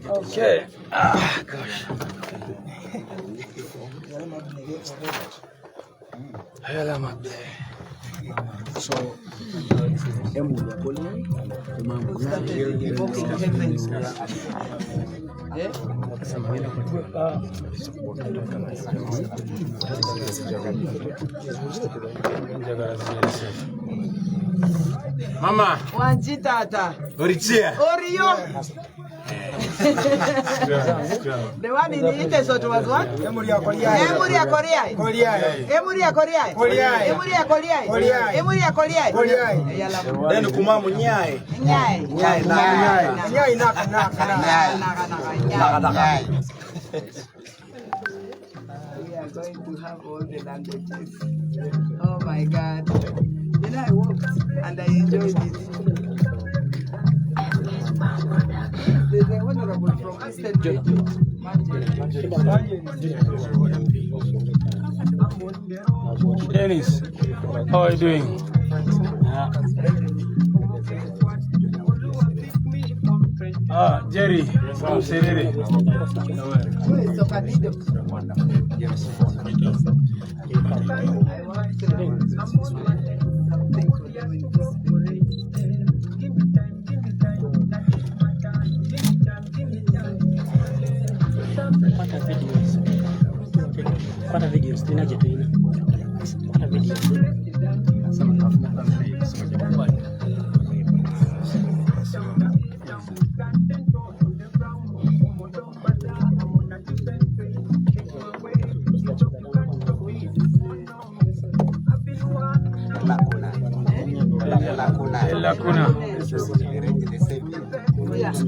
Okay. Ah, gosh. So, Mama. Wanjitata. Orichia. Orio. The one in the Iteso was what? Emuria Korea. Emuria Korea. Emuria Korea. Emuria Korea. Emuria Korea. Then kumamu nyai. Nyai. Nyai na nyai. Nyai naka. We are going to have all the languages. Oh my God. You know, I walked and I enjoyed it. There's a honorable from Eastern Region. Dennis, how are you doing? Jerry, from Serere. Pata videos, tinaje tu ina. Pata videos. Lacuna. Yes.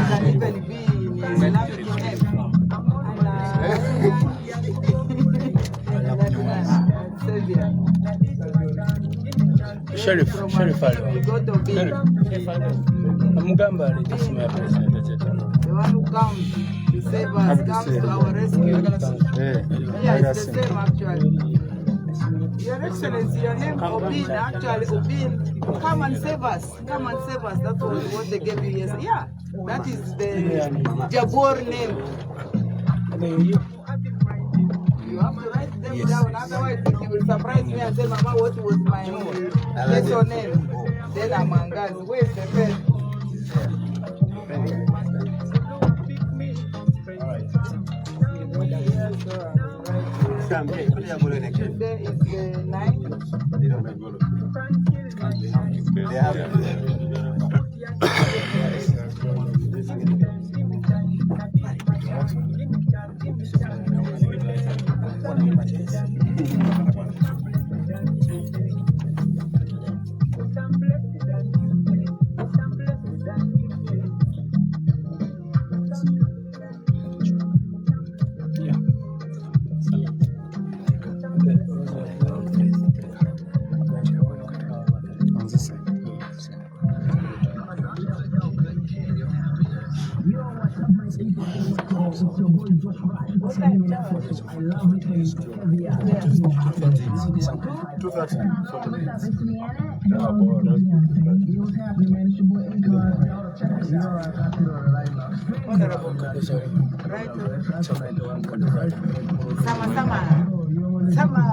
Can even be in Sheriff Ali. Amugamba ali tusime president etc. The one who comes to save us comes to our rescue. Yeah, it's the same actually. Your Excellency, your name Obin, actually Obin, come and save us. Come and save us. That's what they gave you yesterday. Yeah, that is the Jabor name. You have to write them down, otherwise you will surprise me and say, Mama, what was my lesson name? Then I'm Angas. Where's the pen? Today is the 9th. Sama.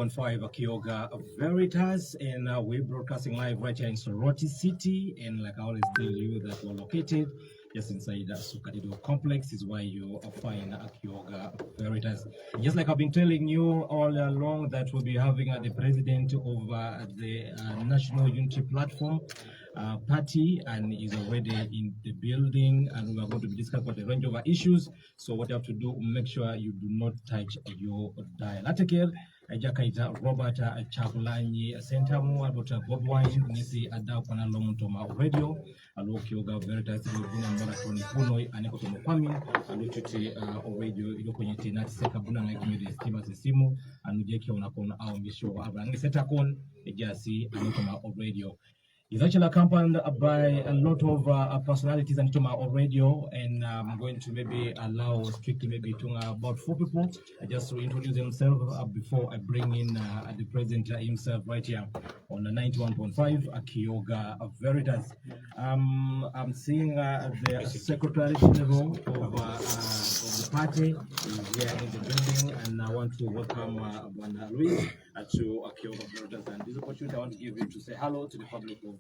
.5 Akioga Veritas, and we're broadcasting live right here in Soroti City. And like I always tell you, that we're located just inside the Sukadido complex is why you find Akioga Veritas. Just like I've been telling you all along, that we'll be having the president of the National Unity Platform, party and is already in the building, and we are going to be discussing about a range of issues. So what you have to do, make sure you do not touch your dial. Article Jakaita Robert Chakulanyi Sentamu about Bob Wine Nisi Adakwana Lomutoma Radio, Alokioga Veritas Buna Tony Punoi, Anekotomo Kwami, Aluchuti Radio, Ilokonyeti Nati Sekabuna Kimidi Stima Simu, and Ujeki Onakon Ao Misho Abang Setakon, Ejasi, Anotoma Radio. It's actually accompanied by a lot of personalities and Toma Radio, and I'm going to maybe allow strictly maybe to about 4 people just to introduce themselves before I bring in the president himself right here on the 91.5 Akioga Veritas. I'm seeing the Secretary General of the party is here in the building, and I want to welcome Bwana Luis to Akioga Veritas. And this opportunity I want to give you to say hello to the public of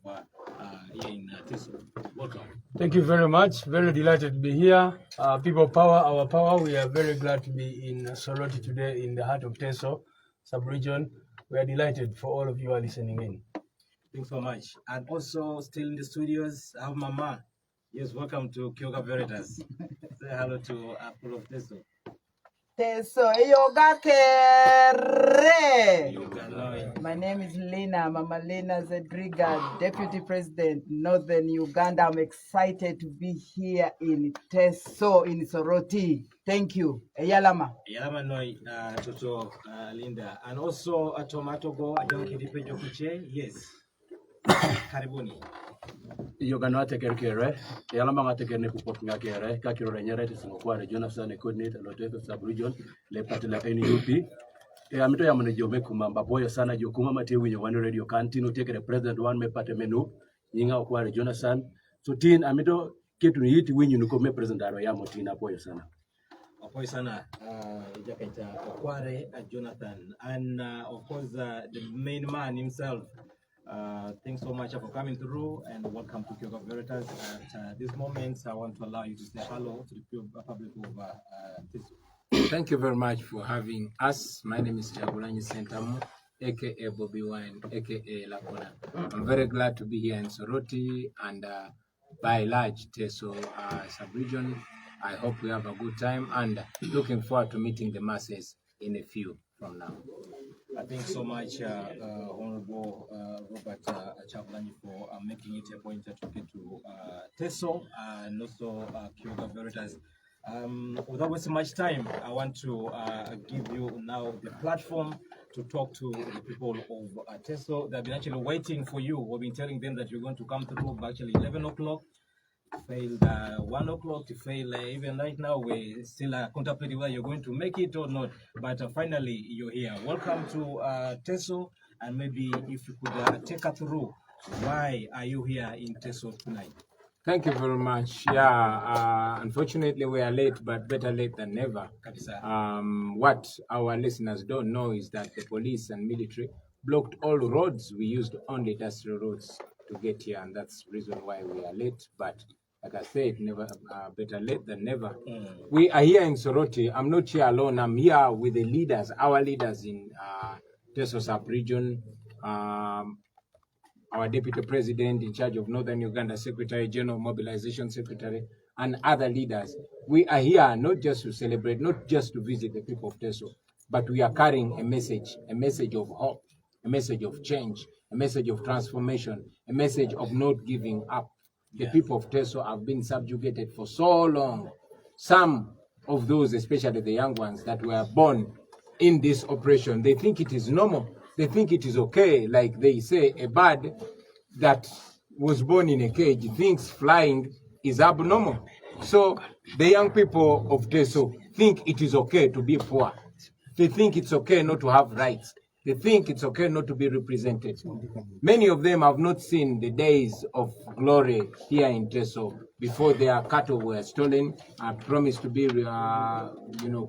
here in Teso. Welcome. Thank you very much. Very delighted to be here. People power, our power. We are very glad to be in Soroti today in the heart of Teso sub-region. We are delighted for all of you are listening in. Thanks so much. And also still in the studios, I have Mama. Yes, welcome to Akioga Veritas. Say hello to Apple of Teso. Teso, yoga kere. My name is Lina, Mama Lina Zedriga, Deputy President, Northern Uganda. I'm excited to be here in Teso, in Soroti. Thank you. Eyalama. Eyalama noi, Toto Linda. And also a tomato go, I don't get it. Yes. Karibuni. Uganda tekerkere yalama ngatekerne kupotnga kere kakiro renyere tisingokwa Jonathan coordinate loteto sub region le patela NUP amito ya mane jome kumamba boyo sana jokuma mate winyo wan radio kantino take the president one me pate menu nyinga kwa Jonathan so tin amito ketu yiti winyo nuko me president aro ya motina boyo sana Apoy sana Jakaita Okware Jonathan, and of course the main man himself. Thanks so much for coming through, and welcome to Akioga Veritas. At this moment, I want to allow you to say hello to the public of Teso. Thank you very much for having us. My name is Chakulanyi Sentamu, aka Bobby Wine, aka Lakona. I'm very glad to be here in Soroti and by large Teso sub-region. I hope we have a good time and looking forward to meeting the masses in a few from now. Thank you so much, Honorable Robert Chakulanyi, for making it a point to get to Teso and also Akioga Veritas. Without wasting much time, I want to give you now the platform to talk to the people of Teso. They've been actually waiting for you. We've been telling them that you're going to come through by actually 11 o'clock. Failed 1 o'clock to fail. Even right now, we're still contemplating whether you're going to make it or not. But finally, you're here. Welcome to Teso, and maybe if you could take us through, why are you here in Teso tonight? Thank you very much. Yeah, unfortunately, we are late, but better late than never. What our listeners don't know is that the police and military blocked all roads. We used only industrial roads to get here, and that's the reason why we are late. But like I said, never better late than never. We are here in Soroti. I'm not here alone. I'm here with the leaders, our leaders in Teso sub-region, our Deputy President in charge of Northern Uganda, Secretary General, Mobilization Secretary, and other leaders. We are here not just to celebrate, not just to visit the people of Teso, but we are carrying a message of hope, a message of change, a message of transformation, a message of not giving up. The people of Teso have been subjugated for so long. Some of those, especially the young ones that were born in this operation, they think it is normal. They think it is okay. Like they say, a bird that was born in a cage thinks flying is abnormal. So the young people of Teso think it is okay to be poor. They think it's okay not to have rights. They think it's okay not to be represented. Many of them have not seen the days of glory here in Teso before their cattle were stolen and promised to be,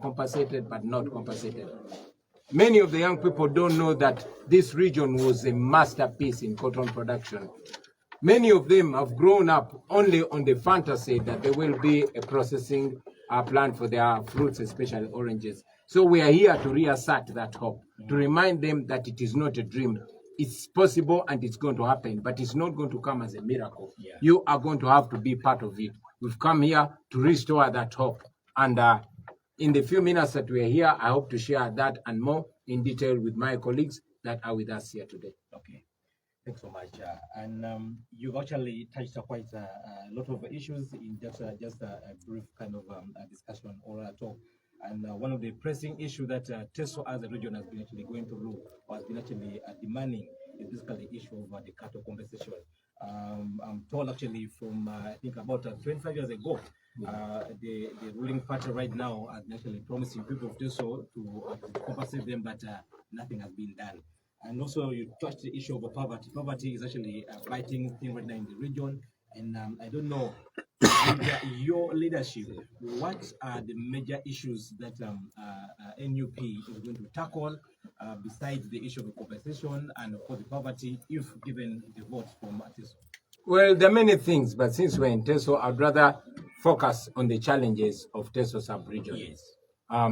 compensated, but not compensated. Many of the young people don't know that this region was a masterpiece in cotton production. Many of them have grown up only on the fantasy that there will be a processing plant for their fruits, especially oranges. So we are here to reassert that hope, to remind them that it is not a dream. it's possible and it's going to happen, but it's not going to come as a miracle. Yeah. You are going to have to be part of it. We've come here to restore that hope. And in the few minutes that we are here, I hope to share that and more in detail with my colleagues that are with us here today. Okay. Thanks so much. And you've actually touched quite a lot of issues in just a brief kind of discussion or a talk. And one of the pressing issues that TESO as a region has been actually going through or has been actually demanding is basically the issue of the cattle compensation. I'm told actually from I think about 25 years ago, the ruling party right now has been actually promising people of TESO to compensate them, but nothing has been done. And also, you touched the issue of poverty. Poverty is actually a biting thing right now in the region. And I don't know, under your leadership, what are the major issues that NUP is going to tackle besides the issue of compensation and of course the poverty, if given the vote from TESO? Well, there are many things, but since we're in TESO, I'd rather focus on the challenges of TESO sub-region. Yes.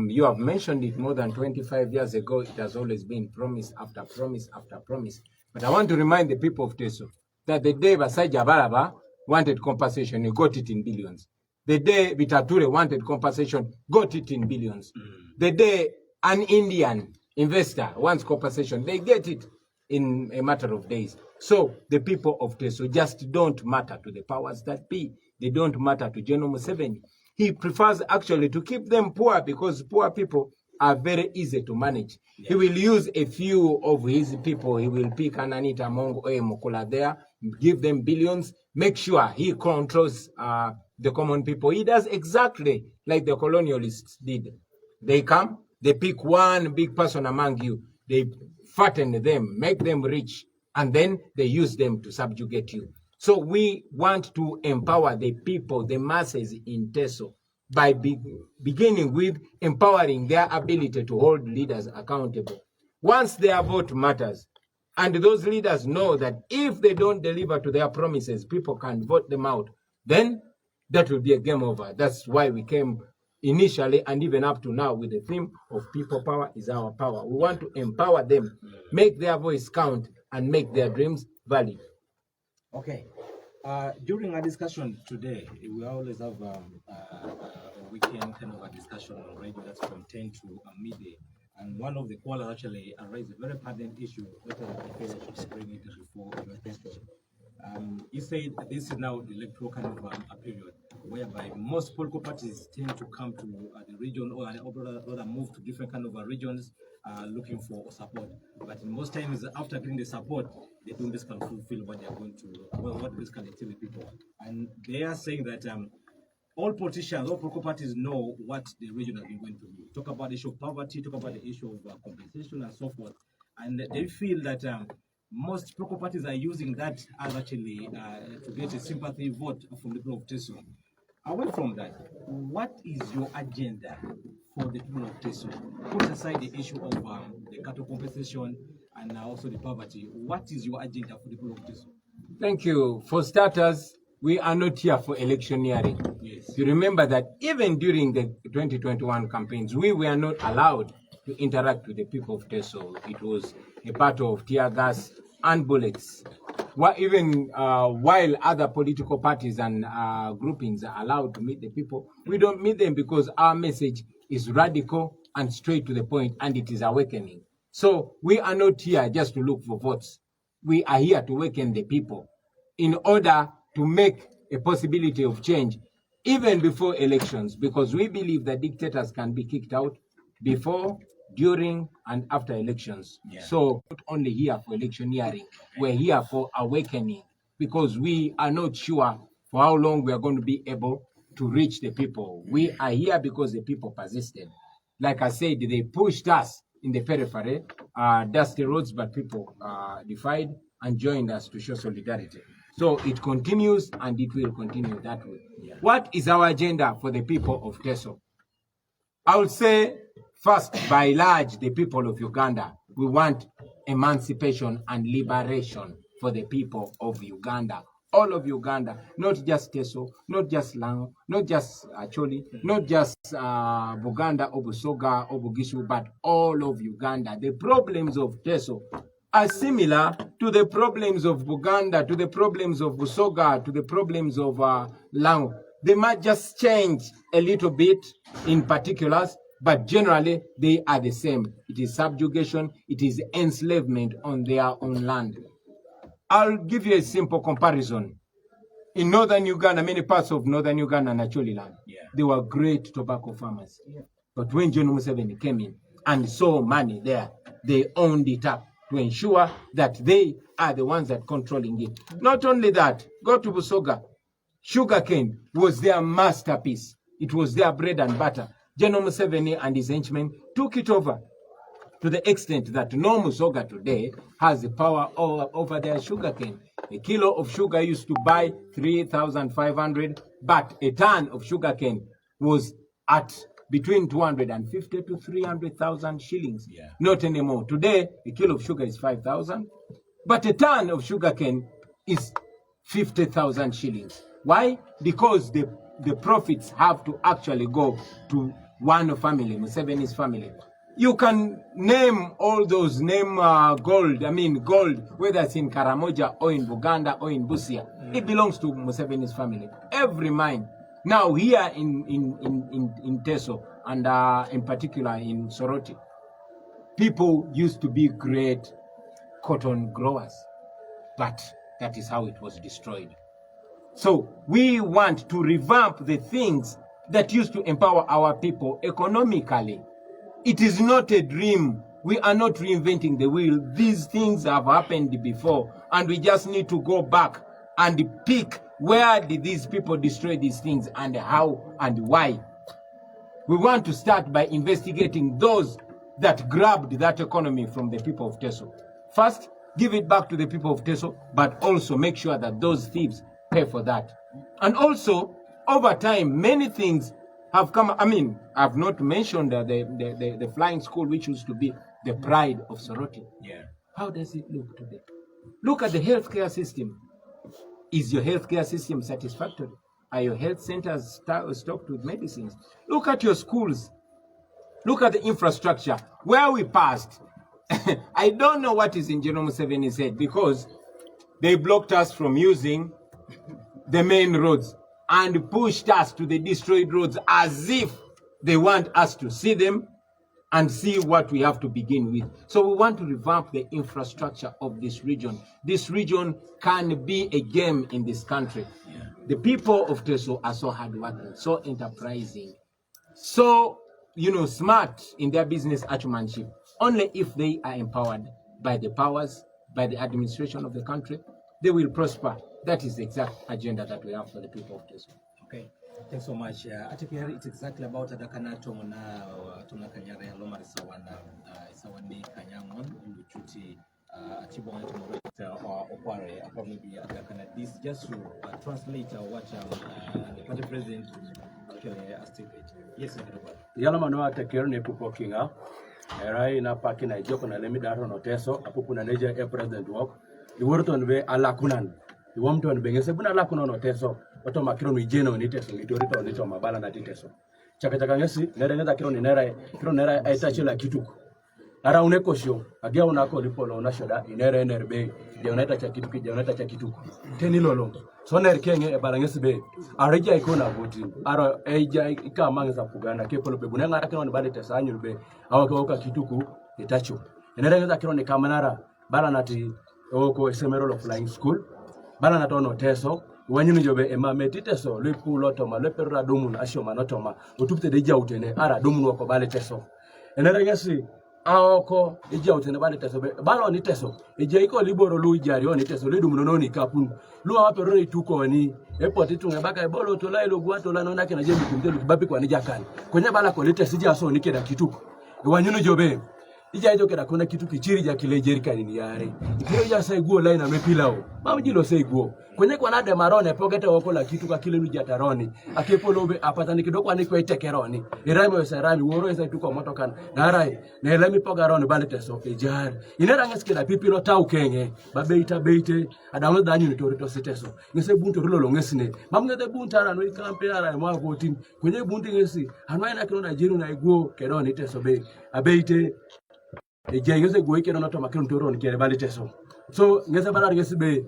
You have mentioned it more than 25 years ago. It has always been promise after promise after promise. But I want to remind the people of TESO that the day Basaja Baraba wanted compensation, he got it in billions. The day Vitature wanted compensation, got it in billions. The day an Indian investor wants compensation, they get it in a matter of days. So the people of TESO just don't matter to the powers that be. They don't matter to General Museveni. He prefers actually to keep them poor because poor people are very easy to manage. Yeah. He will use a few of his people. He will pick Ananita Mongo Mukula there, give them billions, make sure he controls the common people. He does exactly like the colonialists did. They come, they pick one big person among you, they fatten them, make them rich, and then they use them to subjugate you. So we want to empower the people, the masses in TESO, by beginning with empowering their ability to hold leaders accountable. Once their vote matters, and those leaders know that if they don't deliver to their promises, people can vote them out, then that will be a game over. That's why we came initially and even up to now with the theme of people power is our power. We want to empower them, make their voice count, and make their dreams valid. Okay. During our discussion today, we always have a weekend kind of a discussion on radio that's from 10 to midday. And one of the callers actually raised a very pertinent issue that I feel I should bring it before your attention. He said this is now the electoral kind of a period whereby most political parties tend to come to the region or rather move to different kind of regions looking for support. But most times after getting the support, they don't basically fulfill what they are going to, what basically tell the people. And they are saying that all politicians, all political parties know what the region has been going to do. Talk about the issue of poverty, talk about the issue of compensation and so forth. And they feel that most political parties are using that as actually to get a sympathy vote from the people of TESO. Away from that, what is your agenda for the people of TESO? Put aside the issue of the cattle compensation and also the poverty. What is your agenda for the people of TESO? Thank you. For starters, we are not here for electioneering. Yes. You remember that even during the 2021 campaigns, we were not allowed to interact with the people of TESO. It was a battle of tear gas and bullets. Even while other political parties and groupings are allowed to meet the people, we don't meet them because our message is radical and straight to the point, and it is awakening. So we are not here just to look for votes. We are here to awaken the people in order to make a possibility of change even before elections, because we believe that dictators can be kicked out before, during, and after elections. Yeah. So not only here for electioneering, we're here for awakening, because we are not sure for how long we are going to be able to reach the people. We are here because the people persisted. Like I said, they pushed us in the periphery, dusty roads, but people defied and joined us to show solidarity. So it continues and it will continue that way. Yeah. What is our agenda for the people of TESO? I would say, first, by large, the people of Uganda, we want emancipation and liberation for the people of Uganda. All of Uganda, not just TESO, not just Lango, not just Acholi, not just Buganda or Busoga or Bugishu, but all of Uganda. The problems of TESO are similar to the problems of Buganda, to the problems of Busoga, to the problems of Lango. They might just change a little bit in particulars, but generally they are the same. It is subjugation, it is enslavement on their own land. I'll give you a simple comparison. In northern Uganda, many parts of northern Uganda and Acholi land, they were great tobacco farmers. But when John Museveni came in and saw money there, they owned it up to ensure that they are the ones that controlling it. Not only that, go to Busoga. Sugarcane was their masterpiece. It was their bread and butter. General Museveni and his henchmen took it over to the extent that no Musoga today has the power over their sugarcane. A kilo of sugar used to buy 3,500, but a ton of sugarcane was at between 250 to 300,000 shillings. Not anymore. Today, a kilo of sugar is 5,000, but a ton of sugarcane is 50,000 shillings. Why? Because the profits have to actually go to one family, Museveni's family. You can name all those, gold, whether it's in Karamoja or in Buganda or in Busia. It belongs to Museveni's family. Every mine. Now here in Teso and in particular in Soroti, people used to be great cotton growers, but that is how it was destroyed. So we want to revamp the things that used to empower our people economically. It is not a dream. We are not reinventing the wheel. These things have happened before, and we just need to go back and pick where did these people destroy these things and how and why. We want to start by investigating those that grabbed that economy from the people of Teso. First, give it back to the people of Teso, but also make sure that those thieves pay for that. And also, over time, many things have come. I've not mentioned the flying school, which used to be the pride of Soroti. How does it look today? Look at the healthcare system. Is your healthcare system satisfactory? Are your health centers stocked with medicines? Look at your schools. Look at the infrastructure. Where we passed, I don't know what is in General Museveni's head, because they blocked us from using the main roads and pushed us to the destroyed roads as if they want us to see them and see what we have to begin with. So we want to revamp the infrastructure of this region. This region can be a game in this country. The people of Teso are so hardworking, so enterprising, so smart in their business acumenship. Only if they are empowered by the powers, by the administration of the country, they will prosper. That is the exact agenda that we have for the people of Teso. Okay, thanks so much. I think it's exactly about the Kanato Tuna Kanyare Lomar Sawani Kanyamon, Luchuti, Chibon or Opare, probably this just to translate what the party president stated. Yes, sir. Yalamanoa Tekerne Pupokinga, Erai na Pakina Joko na Lemidaro no Teso, Apupuna Neja President walk, the word on way Alakunan. The woman to Bengase Buna Lakuno no Teso, but on Macron with Geno in Teso, Litorito on it on Mabala na Teso. Chakatagasi, Nerena Kron Nera, I touch like you took. Around Ekosho, a girl Nako Lipolo Nashoda, in Nerbe, Jonata Chakitu, Tenilolo. So Ner King a Balangas Bay, Araja Icona voting, Ara Aja Ika Mangas of Pugana, Capable Bunanga on Balitas Annual Bay, our Koka Kituku, the Tachu. And then I on the Camanara, Balanati, Oko Semerol of Flying School, Balanatono Teso, when you job a Metiteso, Lipu Lotoma, Lepera Dumun, Ashoma Notoma, who took the Jautene, Ara Dumun of Baliteso. And then I see. Aoko ija utene bale teso balo ni teso ija iko liboro lu ijari oni teso ledu mnono ni kapun lu awape roni tuko ni airport tunga baka bolo to la ilo gwato la nona kana jembi kumtelu kibapi kwa nija kan kwenye bala ko lete sija so ni keda kituko wanyuno jobe ija ijo keda kona kituko chiri ja kile jerika ni yare ikiro ja sai guo line amepilao mamjilo sai guo kwenye kwa nade marone pogete woko la kituka kile lu jataroni akepolobe apatani kidoko ani kwa itekeroni irami wesarami woro esa tuko motokan narai na elami pogaroni bale teso ejar inera ngeske pipiro tau kenge babeita beite adamu danyu ni torito siteso ngese bunto rolo ngesine mamne de buntara no ikampe ara mwa voting kwenye bunti ngesi anwaina kino na jiru na iguo kedoni teso be abeite e jengese goike no to makon toron kere bali teso so ngese balar ngese be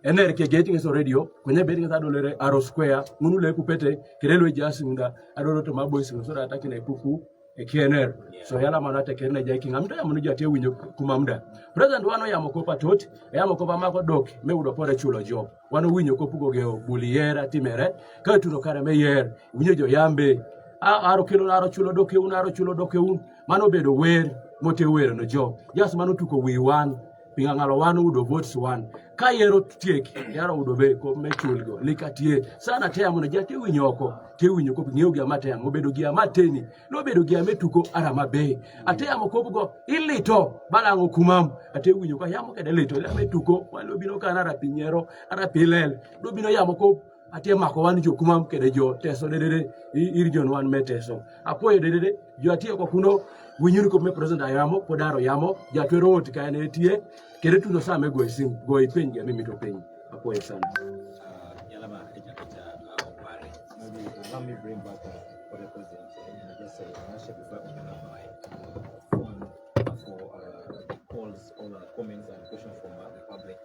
ener ke getting so radio kwenye be ngesa dolere aro square ngunu le kupete kirelo jasinda adolo to maboy so da atakina kuku e KNR so yala manate kerne jaki ngamda ya munu jate winyo kumamda president wano ya mokopa tot ya mokopa mako dok me udo pore chulo job wano winyo kopugo geo buliera timere ka tuno kare me yer winyo jo yambe aro kilo aro chulo doke un mano bedo wer mote wer no job just mano tuko we one pinga ngalo wano udo votes one ka yero tieki yaro udo be ko me chulgo likatie sana te amono jate winyoko te winyoko ngeo gi amate yango bedo gi amateni no bedo gi ametuko ara mabe ate amo kobugo ilito balango kumam ate winyoko yamo kede lito le ametuko walo bino kana ara pinyero ara pilel do bino yamo ko ate mako wan jo kumam kede jo teso dedede irjon wan meteso apoye dedede jo atie ko kuno winyuru ko me president ayamo podaro yamo jatwero ot ka ene tie kede tuno sa me goisim goi penja mimi to penja apoye sana Yalama opare maybe let me bring back for the president and just say national before we can for calls or comments and questions from the public.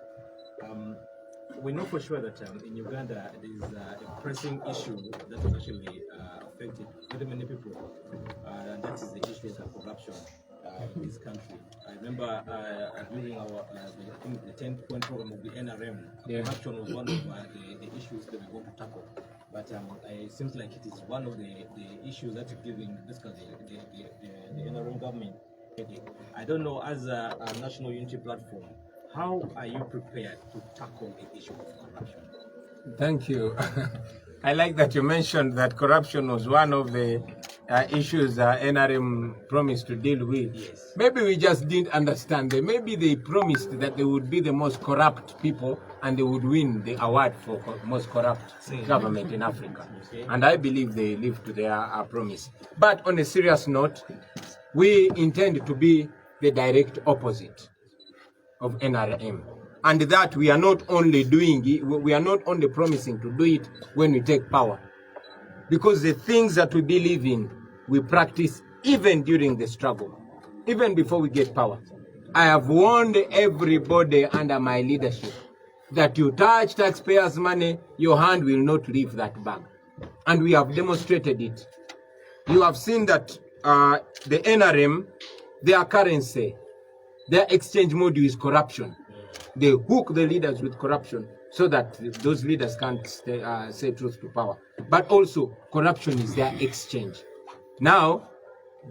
We know for sure that in Uganda there is a pressing issue that has actually affected very many people, and that is the issue of corruption in this country. I remember during our the 10th point program of the NRM, corruption was one of the issues that we want to tackle. But it seems like it is one of the issues that is giving basically the NRM government headache. I don't know, as a national unity platform, how are you prepared to tackle the issue of corruption? Thank you. I like that you mentioned that corruption was one of the issues NRM promised to deal with. Yes. Maybe we just didn't understand them. Maybe they promised that they would be the most corrupt people and they would win the award for most corrupt government in Africa. Okay. And I believe they lived to their promise. But on a serious note, we intend to be the direct opposite of NRM. And that we are not only doing it, we are not only promising to do it when we take power. Because the things that we believe in, we practice even during the struggle, even before we get power. I have warned everybody under my leadership that you touch taxpayers' money, your hand will not leave that bag. And we have demonstrated it. You have seen that the NRM, their currency, their exchange module is corruption. They hook the leaders with corruption so that those leaders can't say truth to power. But also, corruption is their exchange. Now,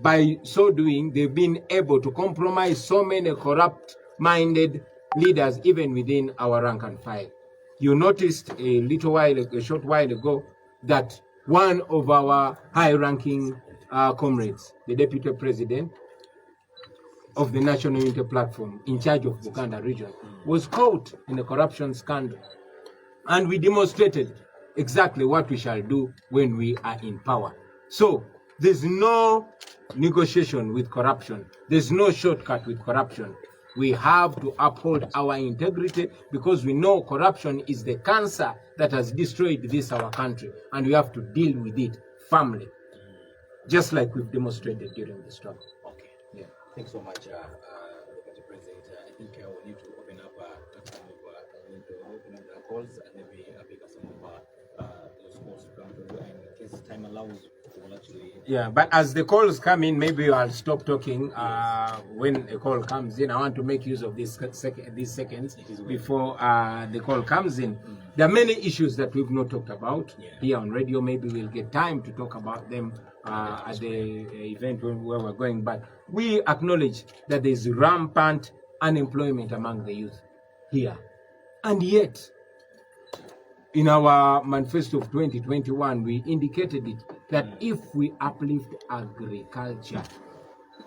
by so doing, they've been able to compromise so many corrupt-minded leaders, even within our rank and file. You noticed a short while ago, that one of our high-ranking comrades, the deputy president of the National Unity Platform in charge of Buganda region, was caught in a corruption scandal. And we demonstrated exactly what we shall do when we are in power. So there's no negotiation with corruption. There's no shortcut with corruption. We have to uphold our integrity because we know corruption is the cancer that has destroyed our country, and we have to deal with it firmly, just like we've demonstrated during the struggle. Okay. Yeah. Thanks so much, Mr. President. I think we need to open up the calls and maybe pick up some of those calls to come to you, and in case time allows, we'll actually. Yeah, but as the calls come in, maybe I'll stop talking. When a call comes in, I want to make use of these seconds before the call comes in. There are many issues that we've not talked about here on radio. Maybe we'll get time to talk about them at the event where we're going. But we acknowledge that there's rampant unemployment among the youth here. And yet, in our manifesto of 2021, we indicated it, that if we uplift agriculture,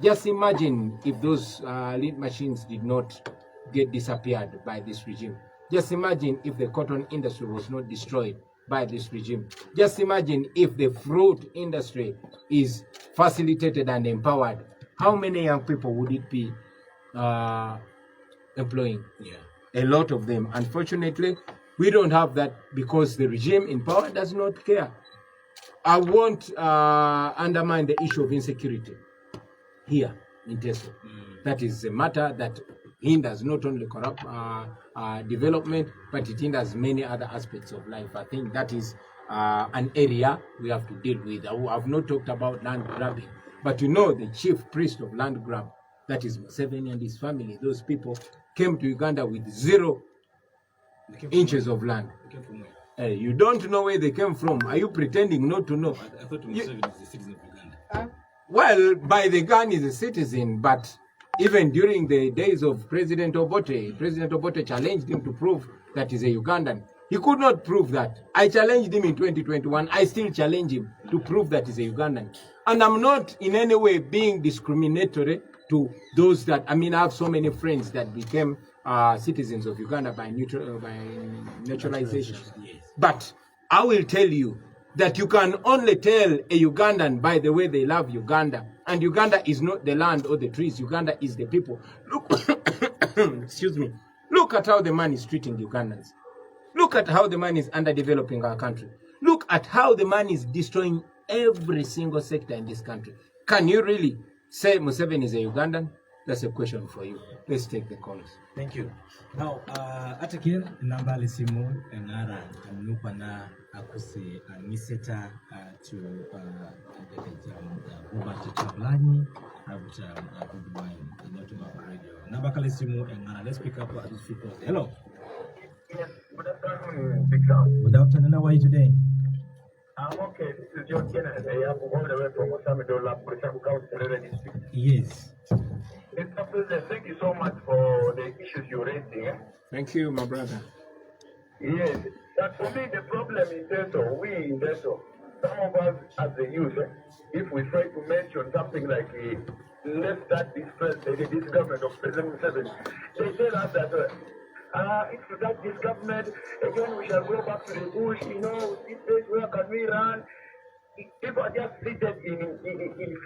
just imagine if those lead machines did not get disappeared by this regime. Just imagine if the cotton industry was not destroyed by this regime. Just imagine if the fruit industry is facilitated and empowered. How many young people would it be employing? A lot of them. Unfortunately, we don't have that because the regime in power does not care. I won't undermine the issue of insecurity here in Teso. That is a matter that hinders not only development, but it hinders many other aspects of life. I think that is an area we have to deal with. I've not talked about land grabbing, but you know the chief priest of land grab, that is Museveni and his family. Those people came to Uganda with 0 inches of land. They came from where? Hey, you don't know where they came from. Are you pretending not to know? I thought Museveni is a citizen of Uganda. Well, by the gun is a citizen, but even during the days of President Obote challenged him to prove that he's a Ugandan. He could not prove that. I challenged him in 2021. I still challenge him to prove that he's a Ugandan. And I'm not in any way being discriminatory to those that, I mean, I have so many friends that became citizens of Uganda by naturalization. But I will tell you that you can only tell a Ugandan by the way they love Uganda. And Uganda is not the land or the trees. Uganda is the people. Look, excuse me. Look at how the man is treating Ugandans. Look at how the man is underdeveloping our country. Look at how the man is destroying every single sector in this country. Can you really say Museveni is a Ugandan? That's a question for you. Let's take the calls. Thank you. Now, atakin namba lisimu ngara nupana akuse miseta to Robert Chablani abuta Goodbye Inotuma Radio. Namba kalisimu ngara. Let's pick up these few calls. Hello. Yes, good afternoon, Big Sam. Good afternoon. How are you today? I'm okay. This is John Kennedy. I am all the way from Osamidola, Purisaku County, Terere District. Yes. Mr. President, thank you so much for the issues you're raising. Thank you, my brother. Yes, but for me, the problem in Teso, some of us as the youth, if we try to mention something like let's start this government of President Museveni, they tell us that if we start this government, again we shall go back to the bush, this place where can we run? People are just seated in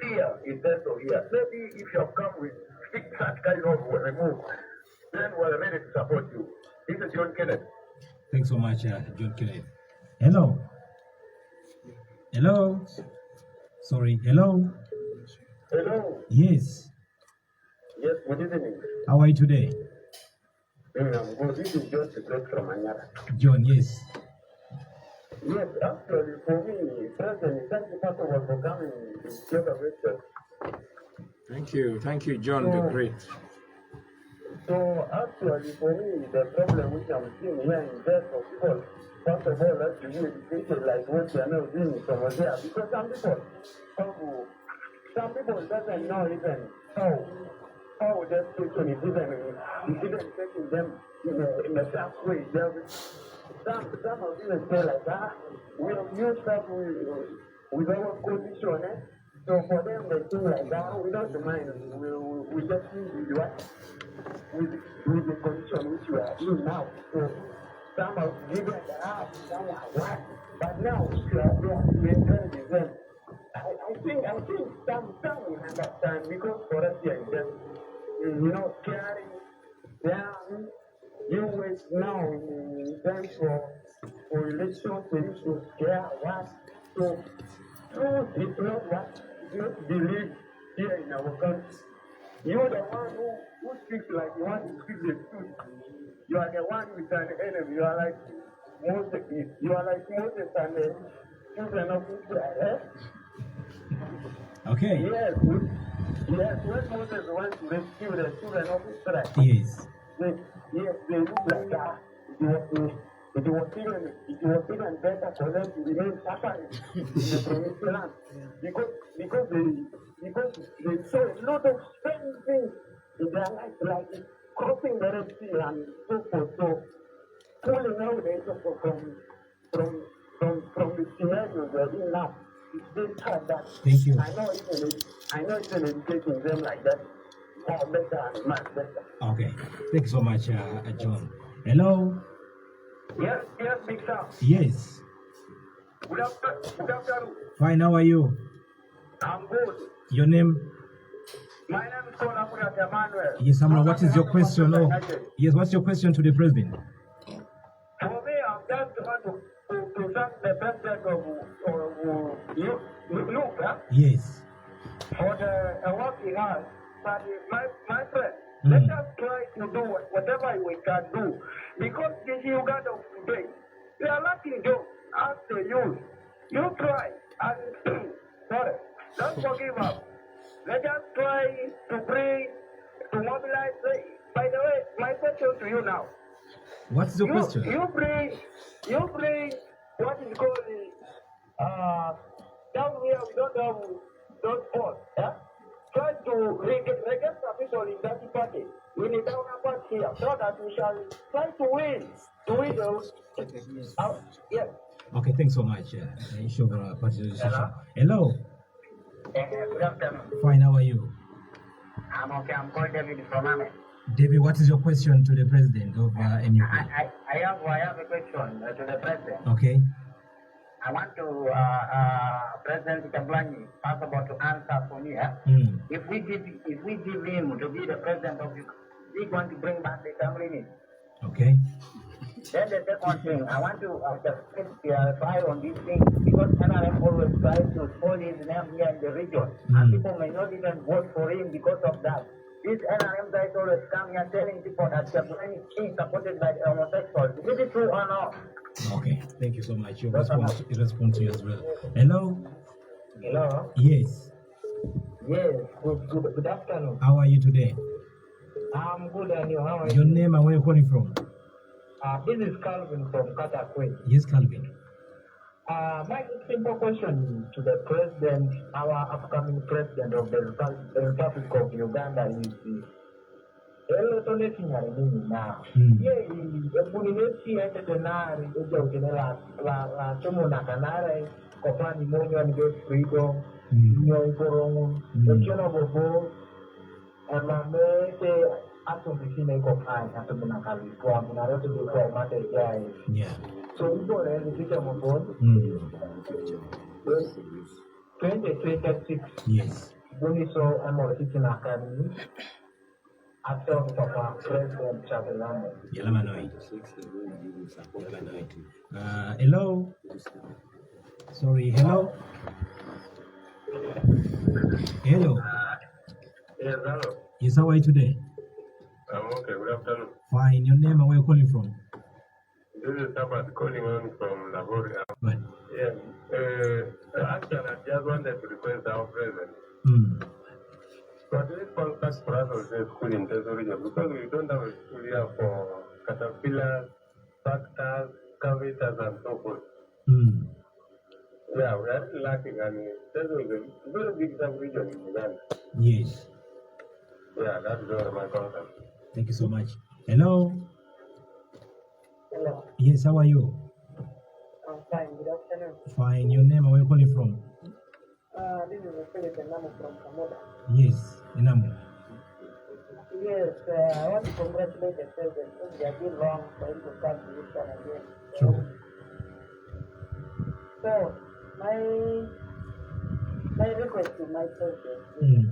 fear in Teso here. Maybe if you have come with such kind of remove, then we're ready to support you. This is John Kenneth. Thanks so much, John Kenneth. Hello. Hello. Sorry. Hello. Hello. Yes. Yes, good evening. How are you today? I'm good. This is John Secret from Anyara. John, yes. Yes, actually, for me, President, thank you first of all for coming to the question. Thank you, John the Great. So, actually, for me, the problem which I'm seeing here in death of people, first of all, let's be educated like what we are now doing from there. Because some people doesn't know even how that situation is even taking them in a tough way. Some of them say like, we have used up with our condition, So for them, they think like that, we don't mind. We just use with the condition which we are in now. So some are given the house, some are what. But now, if you are there, we encourage them. I think some will understand because for us here, just caring down. You wait now in terms for election issues, care what. So truth is not what is not believed here in our country. You are the one who speaks like you want to speak the truth. You are the one with an enemy. You are like Moses. You are like Moses and the children of Israel. Okay. Yes. When Moses went to rescue the children of Israel. Yes. They look like that. It was even better for them to remain suffering in the promised land because they saw a lot of strange things in their life, like crossing the Red Sea and so forth. So pulling out the Israel from the scenario they're in now. It's very hard that. Thank you. I know even educating them like that. More better and much better. Okay. Thank you so much, John. Hello. Yes, Big Sam. Yes. Good afternoon. Fine. How are you? I'm good. Your name? My name is Kola Emmanuel. Yes, Amra. What is your question? Oh, yes. What's your question to the president? For me, I'm just want to thank the president of Luke. Yes. For the work he has But my friend, let us try to do whatever we can do. Because this Uganda of today, they are lacking jobs as the youth. You try and sorry, don't forgive us. Let us try to mobilize. By the way, my question to you now. What's your question? You bring what is called down here we don't have those posts, yeah? Try to register people in that party. We need down part here so that we shall try to win those. Yes. Okay, thanks so much. Issue of participation. Hello. Good afternoon. Fine, how are you? I'm okay. I'm called David from Ame. David, what is your question to the president of NUP? I have a question to the president. Okay. I want to President Kablanyi possible to answer for me. If we give him to be the president of Uganda, he's going to bring back the time limit. Okay. Then the second thing, I want to clarify on this thing because NRM always tries to spoil his name here in the region, and people may not even vote for him because of that. These NRM guys always come here telling people that Kablanyi is supported by the homosexuals. Is it true or not? Okay, thank you so much. Your response to you as well. Hello? Hello? Yes. Yes, good afternoon. How are you today? I'm good, and you? How are you? Your name and where you're calling from? This is Calvin from Katakwe. Yes, Calvin. My simple question to the president, our upcoming president of the Republic of Uganda is now. Yeah. So we go there, the system of God. 2026. Yes. So I'm on teaching academy. After Papa President Chavelano. Hello. Sorry. Hello. Hello. Yes, hello. Yes, how are you today? I'm okay. Good afternoon. Fine. Your name and where you're calling from? This is Tabat calling on from Lahore. Right. Yes. Actually, I just wanted to request our president. But this contact for us also a school in Teso region because we don't have a school here for caterpillars, tractors, cultivators, and so forth. Yeah, we are really lacking, and Teso is a very big sub-region in Uganda. Yes. Yeah, that's all my concern. Thank you so much. Hello. Hello. Yes, how are you? I'm fine. Good afternoon. Fine. Your name and where you're calling from? This is a Philip Namu from Kamoda. Yes, Inamu. Yes, I want to congratulate the president because they have been long for him to come to this one again. True. So, my request to my president is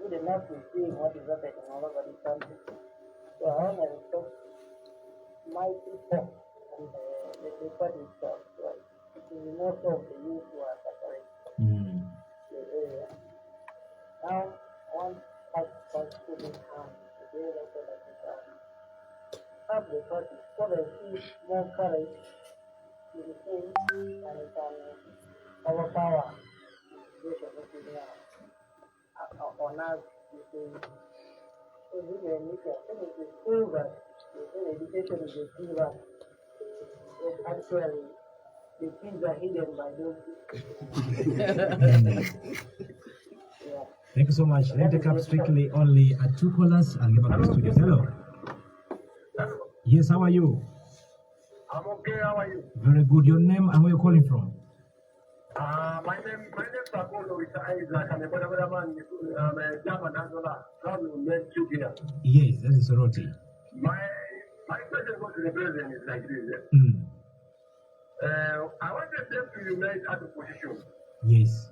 good enough to see what is happening all over the country. So I want to request my people and the party itself to remove some of the youth who are suffering the area. Now, I want us to put in hand together so that we can have the party so that we see more courage to the thing and we can overpower the situation that we have on us. So we will make a thing to prove that the education is a giver. Actually, the things are hidden by those yeah. Thank you so much. Let the cap strictly only at 2 callers and get back to the studios. Hello. Yes, how are you? I'm okay, how are you? Very good. Your name and where you're calling from? My name is Paolo. I'm a man. I'm a German Angola. Yes, that is Soroti. My question to the president is like this. I want them to unite as a position. Yes.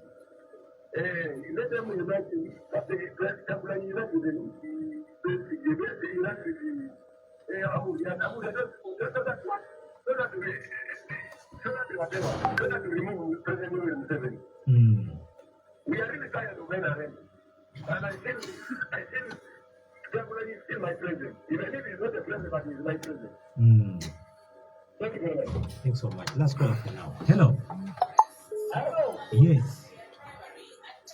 Let them unite at the president unite with we are really tired of NRM. And I feel Jabulani is still my president. Even if he's not the president, but he's my president. Thank you very much. Thanks so much. Let's go for now. Hello. Hello. Yes.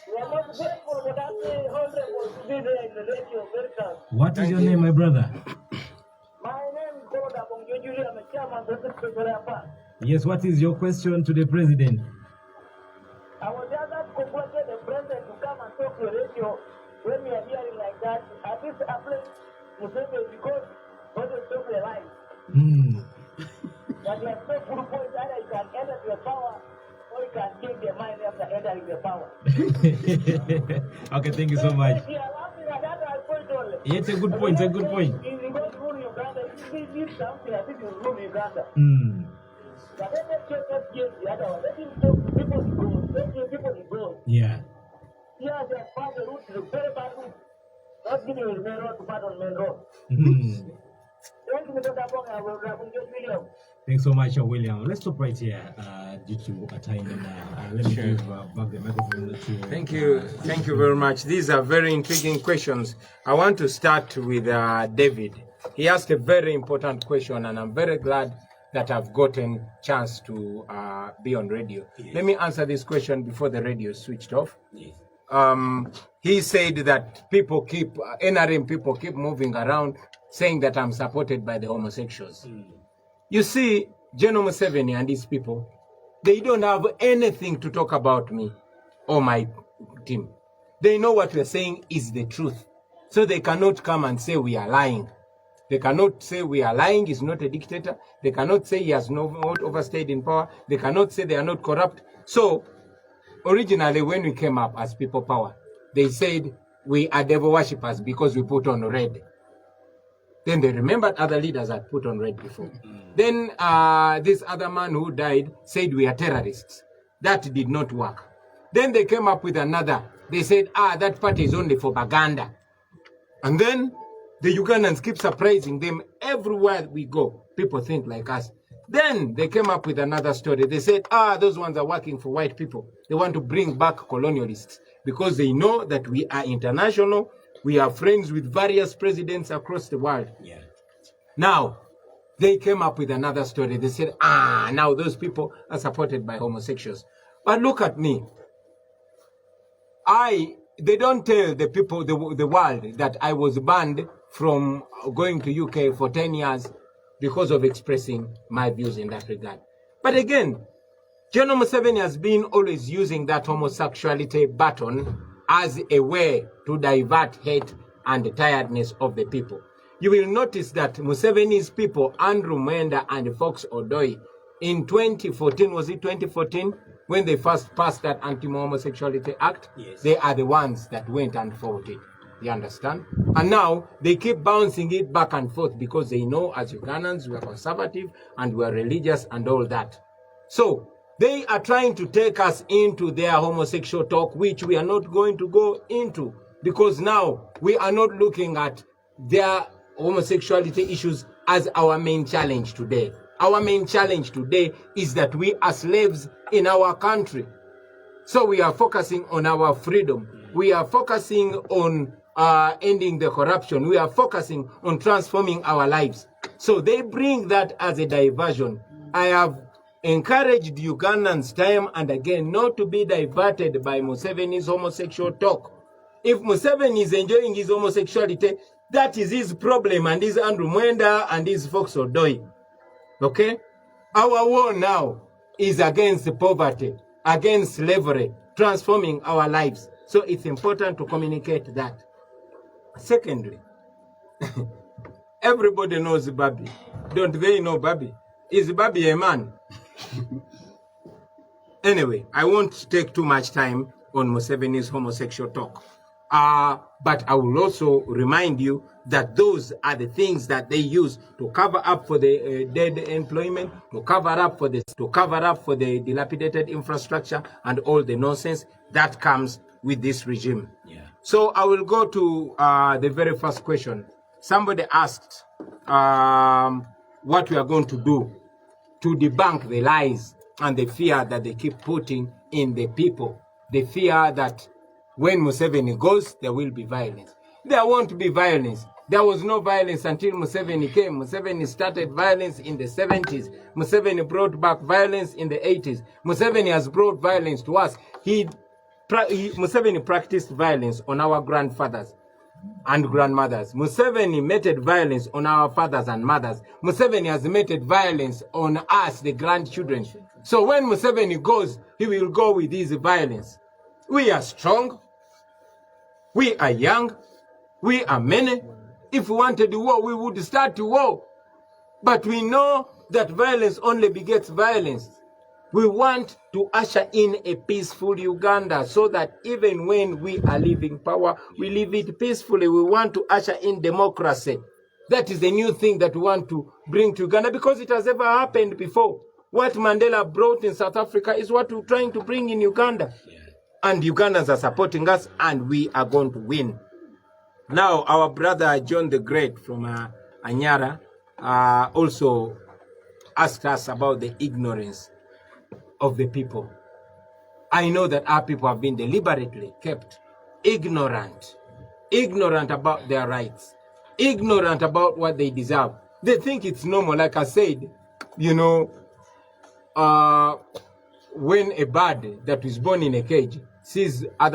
We are not grateful, but I'm honorable to be there in the radio. Welcome. What is your name, my brother? My name is Koda Bongejuli. I'm a chairman of the Secretary. Yes, what is your question to the president? I was just congratulating the president to come and talk to the radio when we are hearing like that. At least I play Museveni because God will talk the line. But you have so full points either you can enter your power or you can change your mind after entering the power. Okay, thank you so much. It's a good point, it's a good point. If you don't rule Uganda, if you need something, I think you rule Uganda. But let them just not get the other one. Let him talk to people in gold. Let the people in gold. Yeah. Here they have found the route to the very bad route. Not giving you the main road to bad on main road. Thank you, Mr. Dabong. I will get William. Thanks so much, William. Let's stop right here due to a time. And let me give back the microphone to... Thank you very much. These are very intriguing questions. I want to start with David. He asked a very important question, and I'm very glad that I've gotten chance to be on radio. Yes. Let me answer this question before the radio switched off. Yes. He said that people keep, NRM people keep moving around saying that I'm supported by the homosexuals. You see, General Museveni and his people, they don't have anything to talk about me or my team. They know what we're saying is the truth. So they cannot come and say we are lying. They cannot say we are lying, he's not a dictator. They cannot say he has not overstayed in power. They cannot say they are not corrupt. So, originally when we came up as People Power, they said we are devil worshippers because we put on red. Then they remembered other leaders had put on red before. Then this other man who died said we are terrorists. That did not work. Then they came up with another. They said, that party is only for Baganda. And then the Ugandans keep surprising them everywhere we go. People think like us. Then they came up with another story. They said, those ones are working for white people. They want to bring back colonialists because they know that we are international. We are friends with various presidents across the world. Yeah. Now, they came up with another story. They said, now those people are supported by homosexuals. But look at me. They don't tell the people, the world, that I was banned from going to UK for 10 years because of expressing my views in that regard. But again, General Museveni has been always using that homosexuality button as a way to divert hate and tiredness of the people. You will notice that Museveni's people, Andrew Mwenda and Fox Odoi, in 2014, was it 2014, when they first passed that Anti-Homosexuality Act? Yes. They are the ones that went and fought it. You understand? And now they keep bouncing it back and forth because they know as Ugandans we are conservative and we are religious and all that. So they are trying to take us into their homosexual talk, which we are not going to go into because now we are not looking at their homosexuality issues as our main challenge today. Our main challenge today is that we are slaves in our country. So we are focusing on our freedom. We are focusing on ending the corruption. We are focusing on transforming our lives. So they bring that as a diversion. I have encouraged Ugandans time and again not to be diverted by Museveni's homosexual talk. If Museveni is enjoying his homosexuality, that is his problem, and his Andrew Mwenda and his Fox Odoi. Okay? Our war now is against poverty, against slavery, transforming our lives. So it's important to communicate that. Secondly, everybody knows Babi. Don't they know Babi? Is Babi a man? Anyway, I won't take too much time on Museveni's homosexual talk. But I will also remind you that those are the things that they use to cover up for the dead employment, to cover up for the dilapidated infrastructure and all the nonsense that comes with this regime. Yeah. So I will go to the very first question. Somebody asked what we are going to do to debunk the lies and the fear that they keep putting in the people. The fear that When Museveni goes, there will be violence. There won't be violence. There was no violence until Museveni came. Museveni started violence in the 70s. Museveni brought back violence in the 80s. Museveni has brought violence to us. Museveni practiced violence on our grandfathers and grandmothers. Museveni meted violence on our fathers and mothers. Museveni has meted violence on us, the grandchildren. So when Museveni goes, he will go with his violence. We are strong. We are young. We are many. If we wanted to war, we would start to war. But we know that violence only begets violence. We want to usher in a peaceful Uganda so that even when we are leaving power, we leave it peacefully. We want to usher in democracy. That is the new thing that we want to bring to Uganda because it has never happened before. What Mandela brought in South Africa is what we're trying to bring in Uganda. And Ugandans are supporting us and we are going to win. Now, our brother John the Great from Anyara also asked us about the ignorance of the people. I know that our people have been deliberately kept ignorant about their rights, ignorant about what they deserve. They think it's normal. Like I said, you know, when a bird that is born in a cage sees other